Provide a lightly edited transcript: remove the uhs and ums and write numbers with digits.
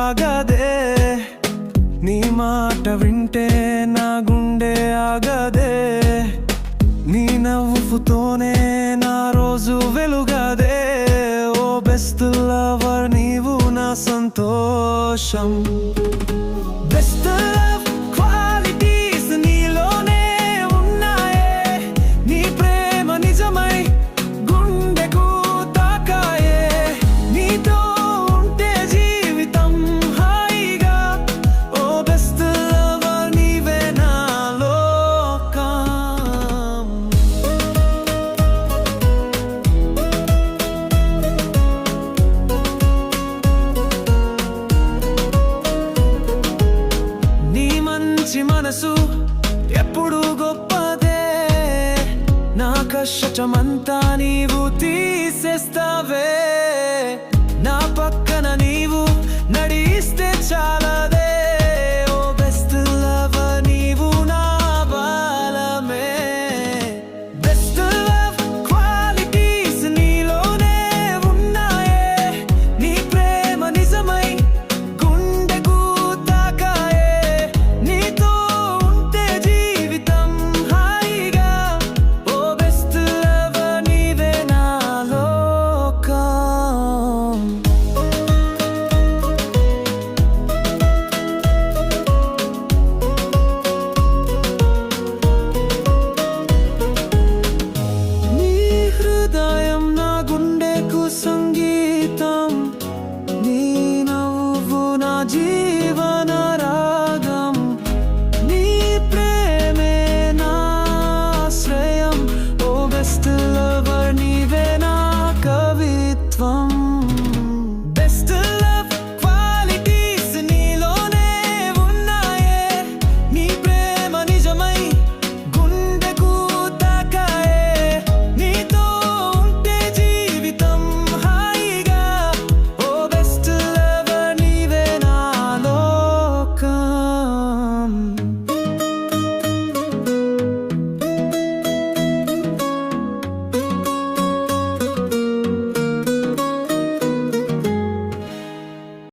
ఆగదే, నీ మాట వింటే నా గుండె ఆగదే, నీ నవ్వుతోనే నా రోజు వెలుగదే. ఓ బెస్ట్ లవర్ నీవు నా సంతోషం. బెస్ట్ లవ్ క్వాలిటీస్ నీలోనే ఉన్నాయే, నీ ప్రేమ నిజమై గుండెకు తాకాయే, నీతో ఉంటే జీవితం హాయిగా. ఓ బెస్ట్ లవర్ నీవే నా లోకం. నీ మంచి మనసు ఎప్పుడు గొప్పదే, నా కష్టమంతా నీవు తీసేస్తావే, నా పక్కన నీవు నడిస్తే చాలదే. ఓ బెస్ట్ లవర్ నీవు నా బలమే. బెస్ట్ లవ్ క్వాలిటీస్ నీలోనే ఉన్నాయే, నీ ప్రేమ నిజమై గుండెకు తాకాయే, నీతో ఉంటే జీవితం హాయిగా. ఓ బెస్ట్ లవర్ నీవే నా లోకం. నీ హృదయం నా గుండెకు సంగీతం, నీ నవ్వు నా జీవం.